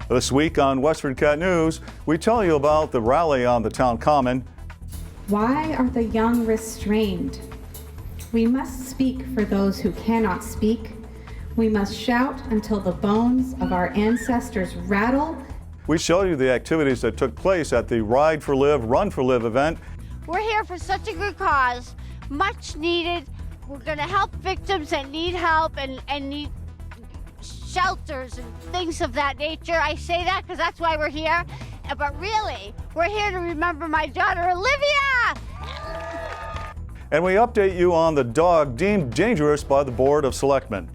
This week on WestfordCAT News, we tell you about the rally on the town common. Why are the young restrained? We must speak for those who cannot speak. We must shout until the bones of our ancestors rattle. We show you the activities that took place at the Ride for Live, Run for Live event. We're here for such a good cause, much needed. We're going to help victims that need help and need shelters and things of that nature. I say that because that's why we're here. But really, we're here to remember my daughter, Olivia! And we update you on the dog deemed dangerous by the Board of Selectmen.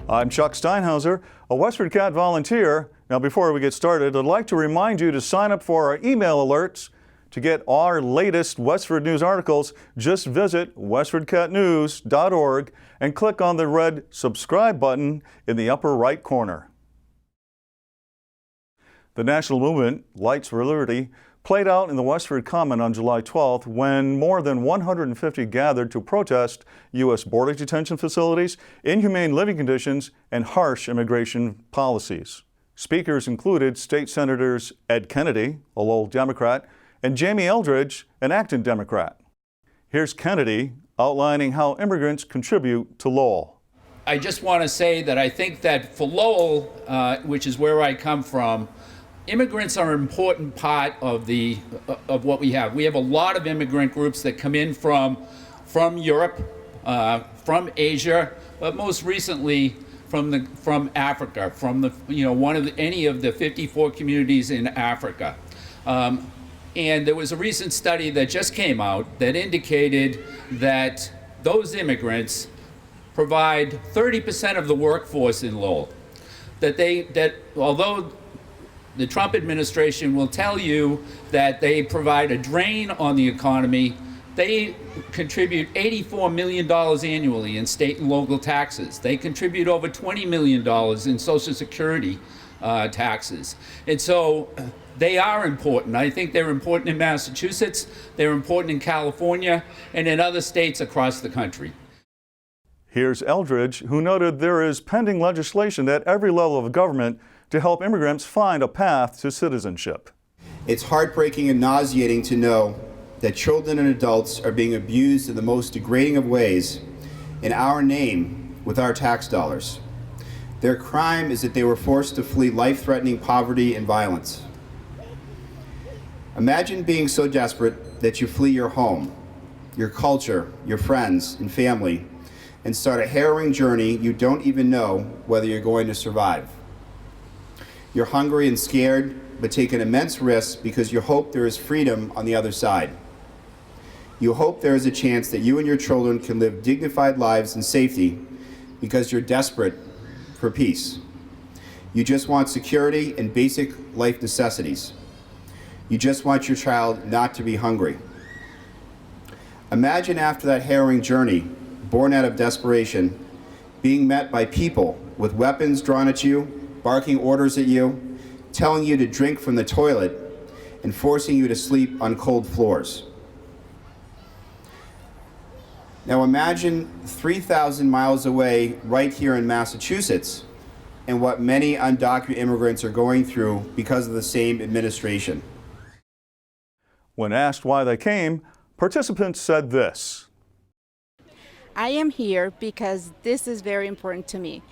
I'm Chuck Steinhauser, a WestfordCAT volunteer. Now, before we get started, I'd like to remind you to sign up for our email alerts. To get our latest Westford news articles, just visit westfordcatnews.org and click on the red subscribe button in the upper right corner. The national movement, Lights for Liberty, played out in the Westford Common on July 12th when more than 150 gathered to protest U.S. border detention facilities, inhumane living conditions, and harsh immigration policies. Speakers included State Senators Ed Kennedy, a Lowell Democrat, and Jamie Eldridge, an Acton Democrat. Here's Kennedy outlining how immigrants contribute to Lowell. I just want to say that I think that for Lowell, which is where I come from, immigrants are an important part of what we have. We have a lot of immigrant groups that come in from Europe, from Asia, but most recently from Africa, any of the 54 communities in Africa. And there was a recent study that just came out that indicated that those immigrants provide 30% of the workforce in Lowell. That although the Trump administration will tell you that they provide a drain on the economy, they contribute $84 million annually in state and local taxes. They contribute over $20 million in Social Security taxes. And so they are important. I think they're important in Massachusetts, they're important in California, and in other states across the country. Here's Eldridge, who noted there is pending legislation at every level of government to help immigrants find a path to citizenship. It's heartbreaking and nauseating to know that children and adults are being abused in the most degrading of ways in our name with our tax dollars. Their crime is that they were forced to flee life-threatening poverty and violence. Imagine being so desperate that you flee your home, your culture, your friends and family, and start a harrowing journey you don't even know whether you're going to survive. You're hungry and scared, but take an immense risk because you hope there is freedom on the other side. You hope there is a chance that you and your children can live dignified lives in safety because you're desperate for peace. You just want security and basic life necessities. You just want your child not to be hungry. Imagine after that harrowing journey, born out of desperation, being met by people with weapons drawn at you, barking orders at you, telling you to drink from the toilet, and forcing you to sleep on cold floors. Now imagine 3,000 miles away right here in Massachusetts and what many undocumented immigrants are going through because of the same administration. When asked why they came, participants said this. I am here because this is very important to me.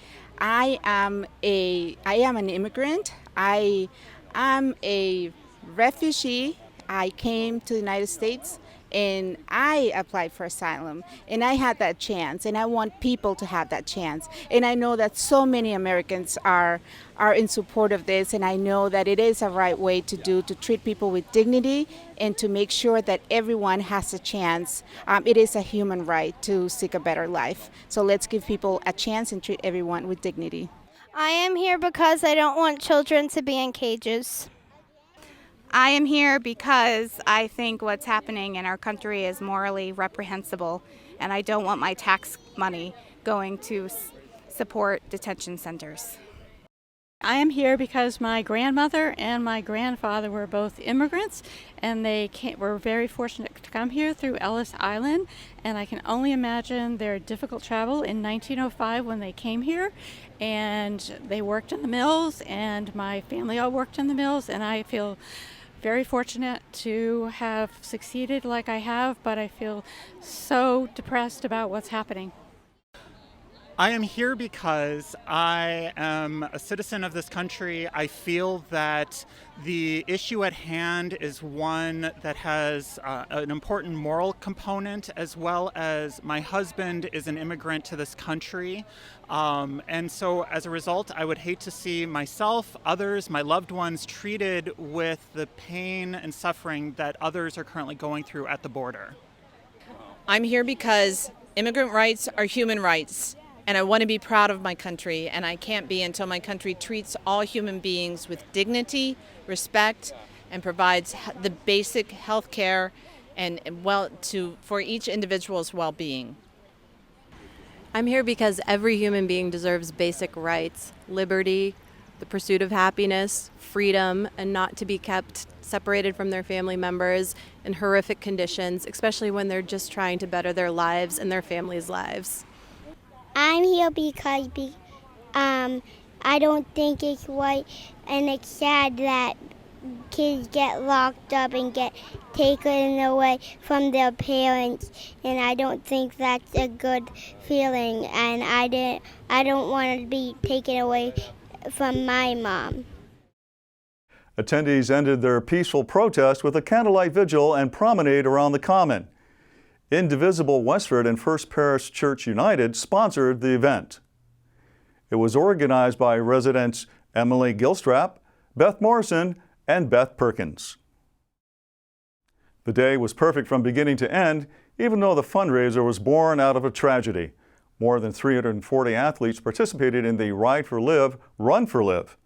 I am an immigrant. I am a refugee. I came to the United States and I applied for asylum and I had that chance and I want people to have that chance. And I know that so many Americans are in support of this, and I know that it is a right way to treat people with dignity and to make sure that everyone has a chance. It is a human right to seek a better life. So let's give people a chance and treat everyone with dignity. I am here because I don't want children to be in cages. I am here because I think what's happening in our country is morally reprehensible, and I don't want my tax money going to support detention centers. I am here because my grandmother and my grandfather were both immigrants, and they were very fortunate to come here through Ellis Island, and I can only imagine their difficult travel in 1905 when they came here, and they worked in the mills, and my family all worked in the mills, and I feel very fortunate to have succeeded like I have, but I feel so depressed about what's happening. I am here because I am a citizen of this country. I feel that the issue at hand is one that has an important moral component, as well as my husband is an immigrant to this country. And so as a result, I would hate to see myself, others, my loved ones treated with the pain and suffering that others are currently going through at the border. I'm here because immigrant rights are human rights. And I want to be proud of my country, and I can't be until my country treats all human beings with dignity, respect, and provides the basic health care and for each individual's well-being. I'm here because every human being deserves basic rights, liberty, the pursuit of happiness, freedom, and not to be kept separated from their family members in horrific conditions, especially when they're just trying to better their lives and their families' lives. I'm here because I don't think it's right, and it's sad that kids get locked up and get taken away from their parents, and I don't think that's a good feeling, and I don't want to be taken away from my mom. Attendees ended their peaceful protest with a candlelight vigil and promenade around the Common. Indivisible Westford and First Parish Church United sponsored the event. It was organized by residents Emily Gilstrap, Beth Morrison, and Beth Perkins. The day was perfect from beginning to end, even though the fundraiser was born out of a tragedy. More than 340 athletes participated in the Ride for Live, Run for Live.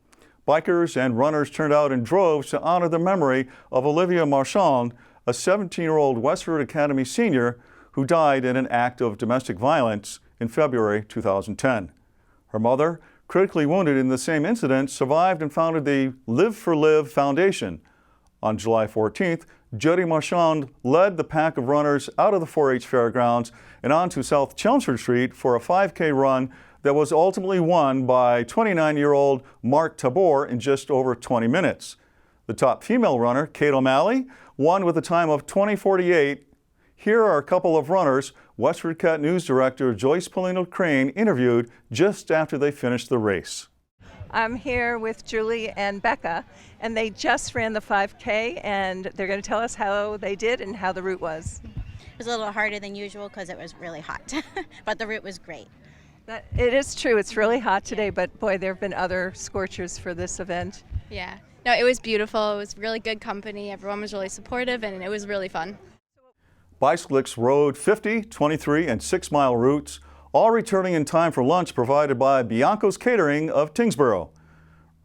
Bikers and runners turned out in droves to honor the memory of Olivia Marchand, a 17-year-old Westford Academy senior who died in an act of domestic violence in February 2010. Her mother, critically wounded in the same incident, survived and founded the Live for Live Foundation. On July 14th, Jodi Michonne led the pack of runners out of the 4-H Fairgrounds and onto South Chelmsford Street for a 5K run that was ultimately won by 29-year-old Mark Tabor in just over 20 minutes. The top female runner, Kate O'Malley, won with a time of 20:48. Here are a couple of runners WestfordCAT News Director Joyce Polino Crane interviewed just after they finished the race. I'm here with Julie and Becca, and they just ran the 5K, and they're going to tell us how they did and how the route was. It was a little harder than usual because it was really hot, but the route was great. It is true, it's really hot today, but boy, there have been other scorchers for this event. Yeah, no, it was beautiful. It was really good company. Everyone was really supportive, and it was really fun. Bicyclists rode 50, 23, and 6-mile routes, all returning in time for lunch provided by Bianco's Catering of Tingsboro.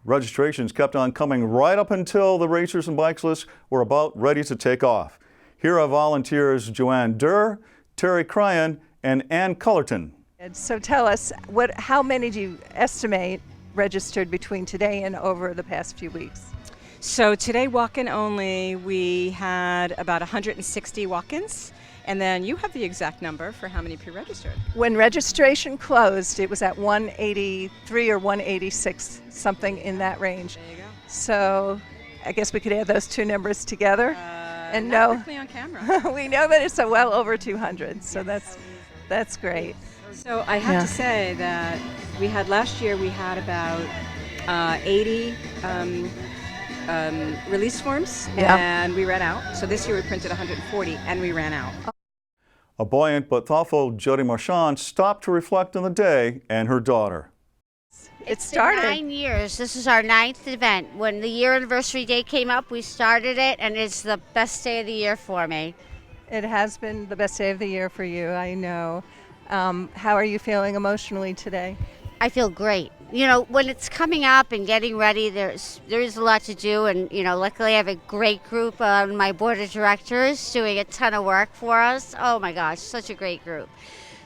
Registrations kept on coming right up until the racers and bicyclists were about ready to take off. Here are volunteers Joanne Durr, Terry Cryan, and Ann Cullerton. So tell us, how many do you estimate registered between today and over the past few weeks? So today, walk-in only, we had about 160 walk-ins, and then you have the exact number for how many pre-registered. When registration closed, it was at 183 or 186, something in that range. There you go. So I guess we could add those two numbers together and not know quickly on camera. we know that it's well over 200, so that's great. So I have to say that last year we had about 80 release forms, and we ran out. So this year we printed 140 and we ran out. A buoyant but thoughtful Jodi Michonne stopped to reflect on the day and her daughter. It started 9 years. This is our 9th event. When the year anniversary day came up, we started it, and it's the best day of the year for me. It has been the best day of the year for you, I know. How are you feeling emotionally today? I feel great. You know, when it's coming up and getting ready, there is a lot to do, and you know, luckily I have a great group on my board of directors doing a ton of work for us. Oh my gosh, such a great group.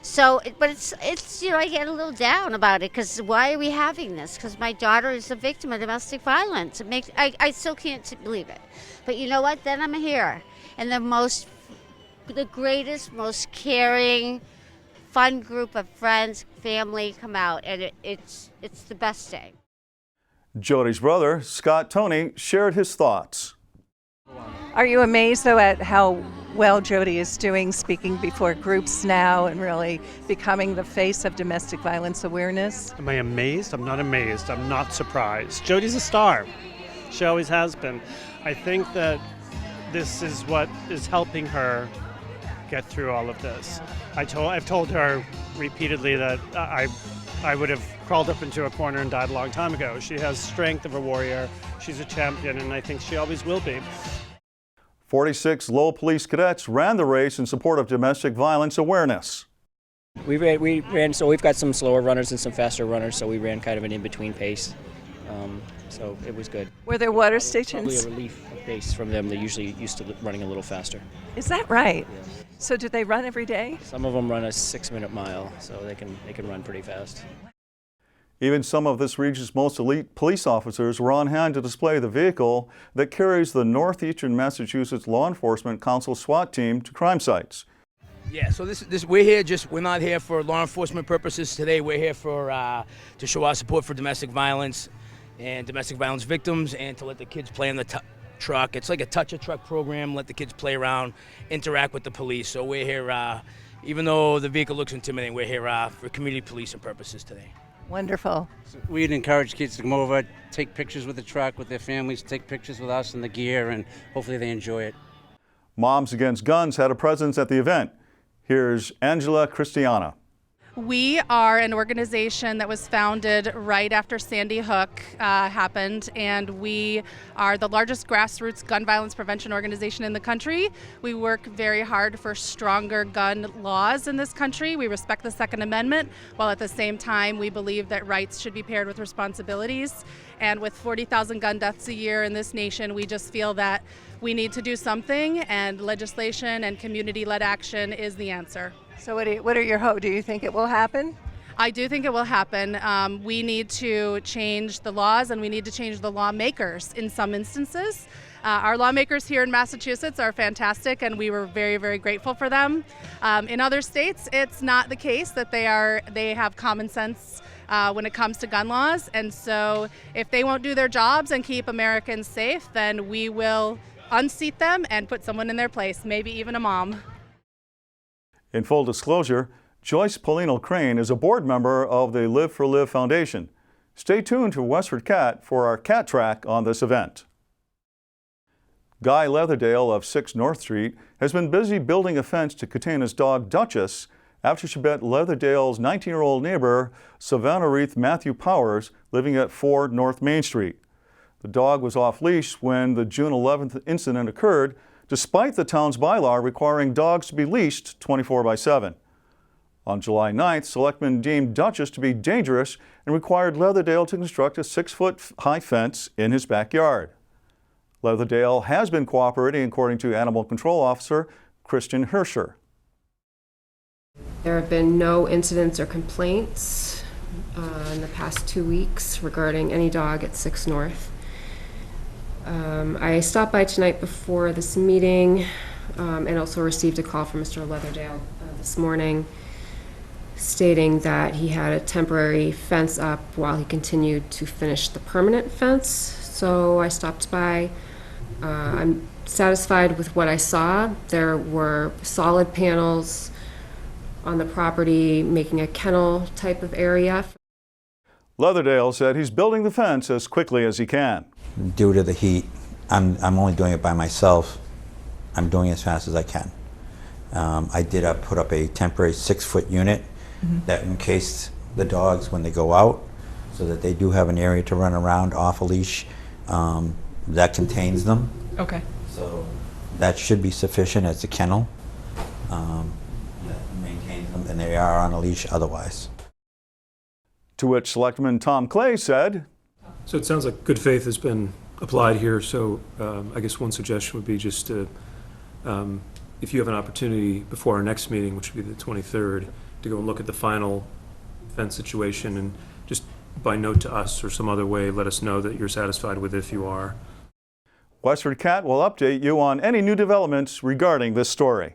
So, but it's you know, I get a little down about it because why are we having this? Because my daughter is a victim of domestic violence. I still can't believe it. But you know what? Then I'm here, and the greatest, most caring, fun group of friends, family come out, and it's the best day. Jodi's brother, Scott Tony, shared his thoughts. Are you amazed, though, at how well Jodi is doing, speaking before groups now and really becoming the face of domestic violence awareness? Am I amazed? I'm not amazed. I'm not surprised. Jodi's a star. She always has been. I think that this is what is helping her get through all of this. I've told her repeatedly that I would have crawled up into a corner and died a long time ago. She has strength of a warrior. She's a champion, and I think she always will be. 46 Lowell Police cadets ran the race in support of domestic violence awareness. We ran, so we've got some slower runners and some faster runners, so we ran kind of an in-between pace. So it was good. Were there water stations? Probably a relief of pace from them. They're usually used to running a little faster. Is that right? Yes. So do they run every day? Some of them run a 6-minute mile, so they can run pretty fast. Even some of this region's most elite police officers were on hand to display the vehicle that carries the Northeastern Massachusetts Law Enforcement Council SWAT team to crime sites. Yeah, so we're here we're not here for law enforcement purposes today. We're here to show our support for domestic violence and domestic violence victims, and to let the kids play in the truck. It's like a touch-a-truck program, let the kids play around, interact with the police. So we're here, even though the vehicle looks intimidating, we're here for community policing purposes today. Wonderful. So we'd encourage kids to come over, take pictures with the truck, with their families, take pictures with us and the gear, and hopefully they enjoy it. Moms Against Guns had a presence at the event. Here's Angela Christiana. We are an organization that was founded right after Sandy Hook happened, and we are the largest grassroots gun violence prevention organization in the country. We work very hard for stronger gun laws in this country. We respect the Second Amendment, while at the same time we believe that rights should be paired with responsibilities. And with 40,000 gun deaths a year in this nation, we just feel that we need to do something, and legislation and community-led action is the answer. So what are your hopes? Do you think it will happen? I do think it will happen. We need to change the laws, and we need to change the lawmakers in some instances. Our lawmakers here in Massachusetts are fantastic, and we were very, very grateful for them. In other states, it's not the case that they have common sense when it comes to gun laws, and so if they won't do their jobs and keep Americans safe, then we will unseat them and put someone in their place, maybe even a mom. In full disclosure, Joyce Polino Crane is a board member of the Live for Live Foundation. Stay tuned to WestfordCAT for our cat track on this event. Guy Leatherdale of 6 North Street has been busy building a fence to contain his dog Duchess after she bit Leatherdale's 19-year-old neighbor, Savannah Reith Matthew Powers, living at 4 North Main Street. The dog was off leash when the June 11th incident occurred, despite the town's bylaw requiring dogs to be leashed 24/7. On July 9th, selectmen deemed Duchess to be dangerous and required Leatherdale to construct a 6-foot-high fence in his backyard. Leatherdale has been cooperating, according to Animal Control Officer Christian Hirscher. There have been no incidents or complaints in the past 2 weeks regarding any dog at 6 North. I stopped by tonight before this meeting and also received a call from Mr. Leatherdale this morning stating that he had a temporary fence up while he continued to finish the permanent fence. So I stopped by. I'm satisfied with what I saw. There were solid panels on the property making a kennel type of area. Leatherdale said he's building the fence as quickly as he can. Due to the heat, I'm only doing it by myself. I'm doing it as fast as I can. I did put up a temporary 6-foot unit that encased the dogs when they go out, so that they do have an area to run around off a leash that contains them. Okay. So that should be sufficient as a kennel that maintains them, and they are on a leash otherwise. To which Selectman Tom Clay said, So it sounds like good faith has been applied here, so I guess one suggestion would be just to, if you have an opportunity before our next meeting, which would be the 23rd, to go and look at the final fence situation and just by note to us or some other way let us know that you're satisfied with it if you are. WestfordCAT will update you on any new developments regarding this story.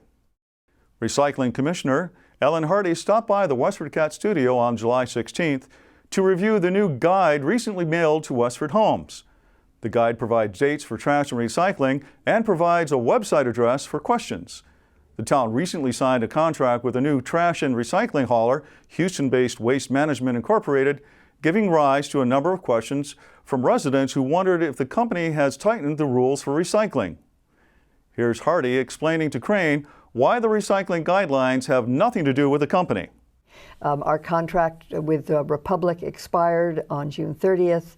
Recycling Commissioner Ellen Harde stopped by the WestfordCAT studio on July 16th to review the new guide recently mailed to Westford homes. The guide provides dates for trash and recycling and provides a website address for questions. The town recently signed a contract with a new trash and recycling hauler, Houston-based Waste Management Incorporated, giving rise to a number of questions from residents who wondered if the company has tightened the rules for recycling. Here's Harde explaining to Crane why the recycling guidelines have nothing to do with the company. Our contract with Republic expired on June 30th.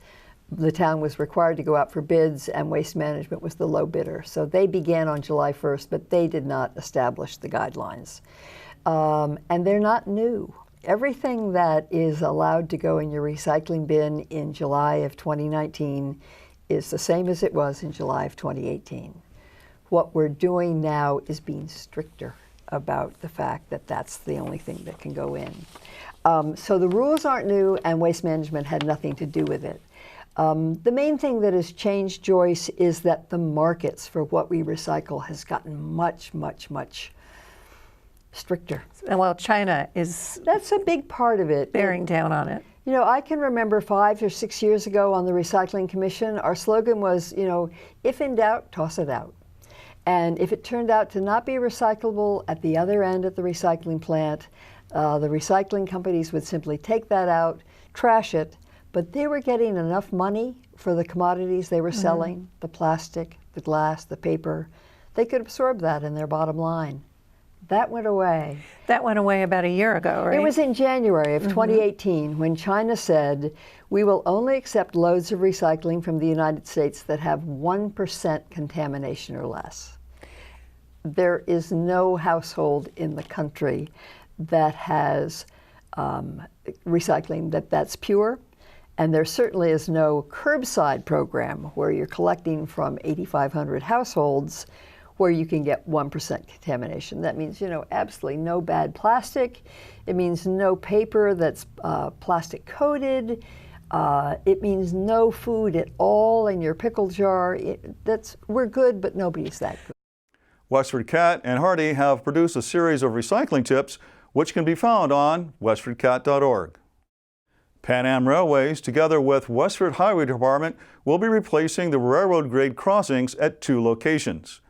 The town was required to go out for bids, and Waste Management was the low bidder. So they began on July 1st, but they did not establish the guidelines. And they're not new. Everything that is allowed to go in your recycling bin in July of 2019 is the same as it was in July of 2018. What we're doing now is being stricter about the fact that that's the only thing that can go in. So the rules aren't new, and Waste Management had nothing to do with it. The main thing that has changed, Joyce, is that the markets for what we recycle has gotten much, much, much stricter. And well, China is... That's a big part of it. Bearing down on it. You know, I can remember 5 or 6 years ago on the Recycling Commission, our slogan was, you know, if in doubt, toss it out. And if it turned out to not be recyclable at the other end at the recycling plant, the recycling companies would simply take that out, trash it, but they were getting enough money for the commodities they were selling, the plastic, the glass, the paper. They could absorb that in their bottom line. That went away. That went away about a year ago, right? It was in January of 2018 when China said, we will only accept loads of recycling from the United States that have 1% contamination or less. There is no household in the country that has recycling that's pure. And there certainly is no curbside program where you're collecting from 8,500 households where you can get 1% contamination. That means, you know, absolutely no bad plastic. It means no paper that's plastic coated. It means no food at all in your pickle jar. We're good, but nobody's that good. WestfordCAT and Harde have produced a series of recycling tips which can be found on westfordcat.org. Pan Am Railways, together with Westford Highway Department, will be replacing the railroad grade crossings at 2 locations.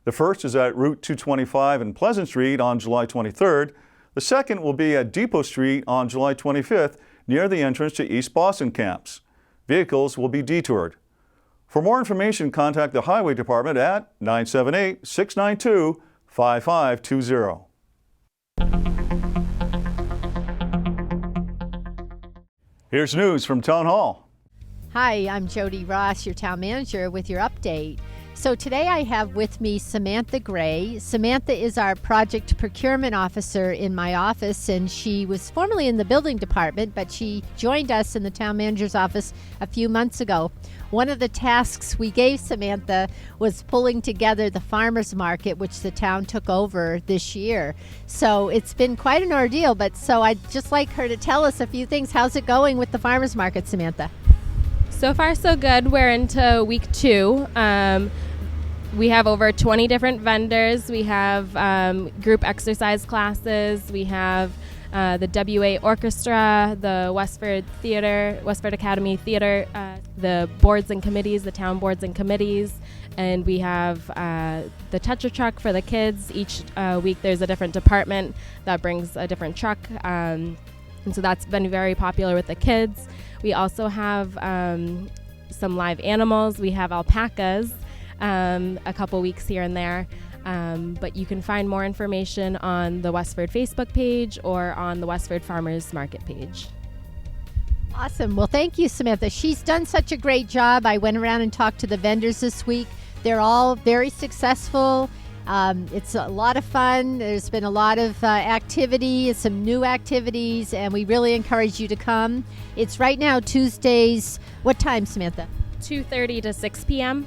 The first is at Route 225 and Pleasant Street on July 23rd. The second will be at Depot Street on July 25th near the entrance to East Boston camps. Vehicles will be detoured. For more information, contact the Highway Department at 978-692-5520. Here's news from Town Hall. Hi, I'm Jodi Ross, your town manager, with your update. So today I have with me Samantha Gray. Samantha is our project procurement officer in my office, and she was formerly in the building department, but she joined us in the town manager's office a few months ago. One of the tasks we gave Samantha was pulling together the farmers market, which the town took over this year. So it's been quite an ordeal, but so I'd just like her to tell us a few things. How's it going with the farmers market, Samantha? So far, so good. We're into week 2. We have over 20 different vendors. We have group exercise classes. We have the WA Orchestra, the Westford Theater, Westford Academy Theater, the boards and committees, the town boards and committees, and we have the Tetra truck for the kids. Each week there's a different department that brings a different truck, and so that's been very popular with the kids. We also have some live animals. We have alpacas a couple weeks here and there. But you can find more information on the Westford Facebook page or on the Westford Farmers Market page. Awesome. Well, thank you, Samantha. She's done such a great job. I went around and talked to the vendors this week. They're all very successful, It's a lot of fun. There's been a lot of activity, some new activities, and we really encourage you to come. It's right now Tuesdays. What time, Samantha? 2:30 to 6 p.m.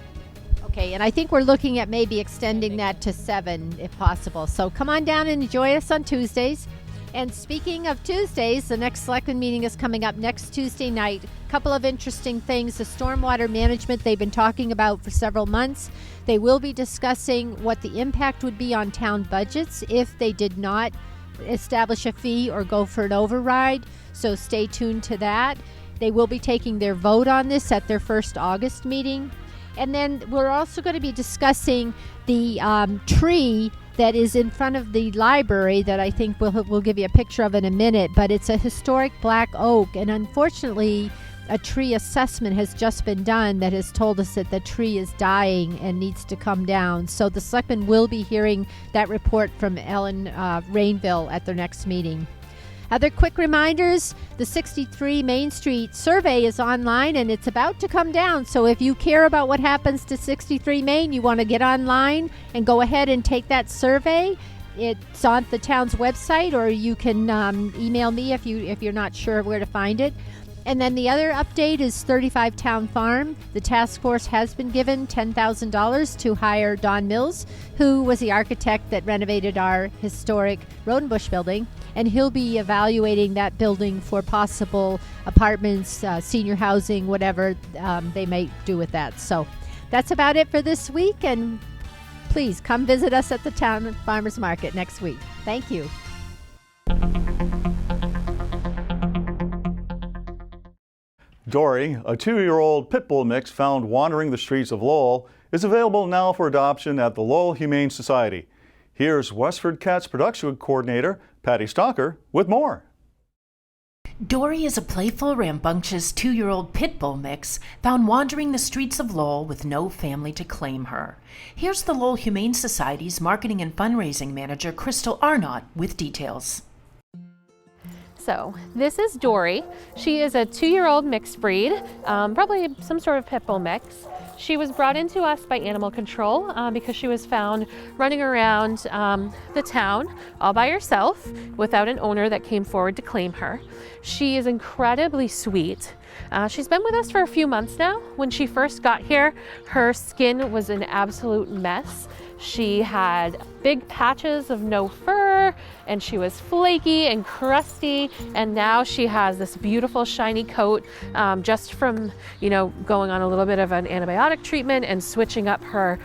Okay, and I think we're looking at maybe extending that to 7 if possible. So come on down and enjoy us on Tuesdays. And speaking of Tuesdays, the next selectmen meeting is coming up next Tuesday night. A couple of interesting things. The stormwater management they've been talking about for several months. They will be discussing what the impact would be on town budgets if they did not establish a fee or go for an override. So stay tuned to that. They will be taking their vote on this at their first August meeting. And then we're also going to be discussing the tree that is in front of the library that I think we'll give you a picture of in a minute, but it's a historic black oak, and unfortunately a tree assessment has just been done that has told us that the tree is dying and needs to come down. So the selectmen will be hearing that report from Ellen Rainville at their next meeting. Other quick reminders, the 63 Main Street survey is online and it's about to come down. So if you care about what happens to 63 Main, you want to get online and go ahead and take that survey. It's on the town's website, or you can email me if you're not sure where to find it. And then the other update is 35 Town Farm. The task force has been given $10,000 to hire Don Mills, who was the architect that renovated our historic Road and Bush building. And he'll be evaluating that building for possible apartments, senior housing, whatever they may do with that. So that's about it for this week. And please come visit us at the Town Farmers Market next week. Thank you. Dori, a 2-year-old pit bull mix found wandering the streets of Lowell, is available now for adoption at the Lowell Humane Society. Here's WestfordCAT's production coordinator, Patty Stalker, with more. Dori is a playful, rambunctious 2-year-old pit bull mix found wandering the streets of Lowell with no family to claim her. Here's the Lowell Humane Society's marketing and fundraising manager, Crystal Arnott, with details. So this is Dori. She is a 2-year-old mixed breed, probably some sort of pit bull mix. She was brought into us by animal control because she was found running around the town all by herself without an owner that came forward to claim her. She is incredibly sweet. She's been with us for a few months now. When she first got here, her skin was an absolute mess. She had big patches of no fur, and she was flaky and crusty, and now she has this beautiful shiny coat just from, going on a little bit of an antibiotic treatment and switching up her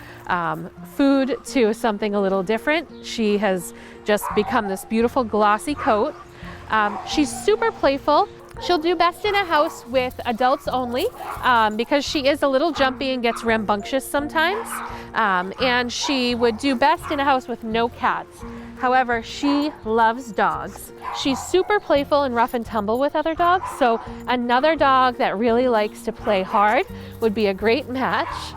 food to something a little different. She has just become this beautiful glossy coat. She's super playful. She'll do best in a house with adults only because she is a little jumpy and gets rambunctious sometimes. And she would do best in a house with no cats. However, she loves dogs. She's super playful and rough and tumble with other dogs. So another dog that really likes to play hard would be a great match.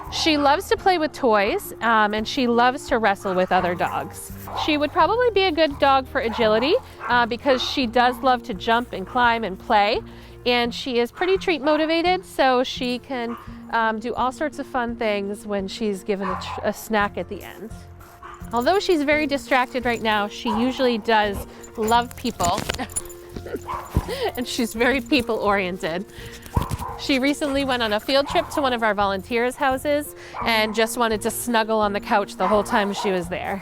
She loves to play with toys, and she loves to wrestle with other dogs. She would probably be a good dog for agility because she does love to jump and climb and play, and she is pretty treat motivated, so she can do all sorts of fun things when she's given a snack at the end. Although she's very distracted right now, she usually does love people, and she's very people-oriented. She recently went on a field trip to one of our volunteers' houses and just wanted to snuggle on the couch the whole time she was there.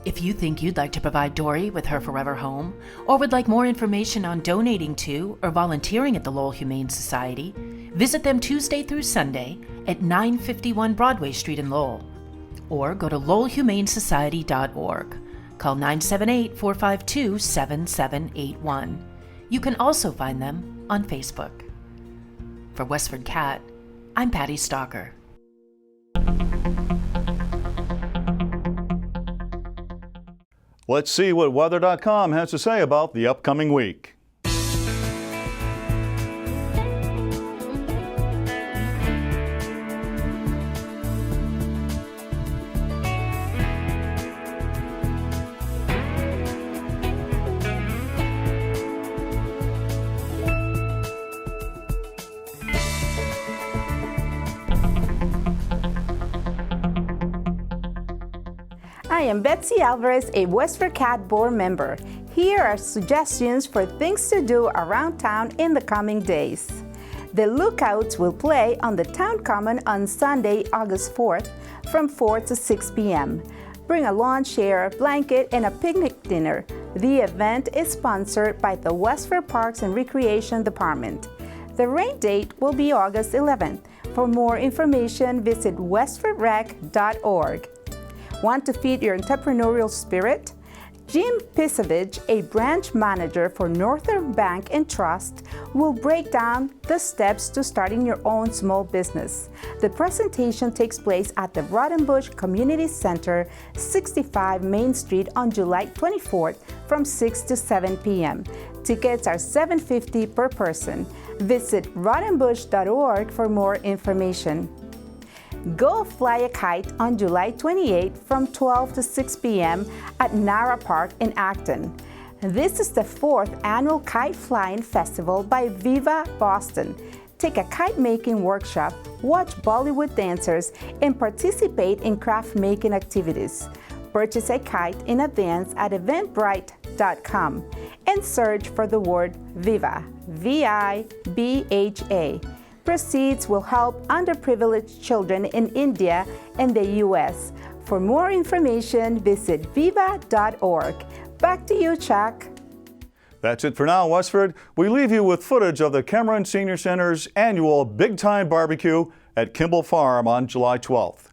If you think you'd like to provide Dori with her forever home, or would like more information on donating to or volunteering at the Lowell Humane Society, visit them Tuesday through Sunday at 951 Broadway Street in Lowell, or go to lowellhumanesociety.org. Call 978-452-7781. You can also find them on Facebook. For WestfordCAT, I'm Patty Stalker. Let's see what weather.com has to say about the upcoming week. am Betsy Alvarez, a WestfordCAT board member. Here are suggestions for things to do around town in the coming days. The Lookouts will play on the Town Common on Sunday, August 4th from 4 to 6 p.m. Bring a lawn chair, blanket, and a picnic dinner. The event is sponsored by the Westford Parks and Recreation Department. The rain date will be August 11th. For more information, visit westfordrec.org. Want to feed your entrepreneurial spirit? Jim Pisavage, a branch manager for Northern Bank and Trust, will break down the steps to starting your own small business. The presentation takes place at the Rodenbush Community Center, 65 Main Street on July 24th from 6 to 7 p.m. Tickets are $7.50 per person. Visit rodenbush.org for more information. Go fly a kite on July 28 from 12 to 6 p.m. at Nara Park in Acton. This is the 4th annual Kite Flying Festival by Viva Boston. Take a kite making workshop, watch Bollywood dancers, and participate in craft making activities. Purchase a kite in advance at eventbrite.com and search for the word Viva, V-I-B-H-A. Proceeds will help underprivileged children in India and the U.S. For more information, visit viva.org. Back to you, Chuck. That's it for now, Westford. We leave you with footage of the Cameron Senior Center's annual Big Time Barbecue at Kimball Farm on July 12th.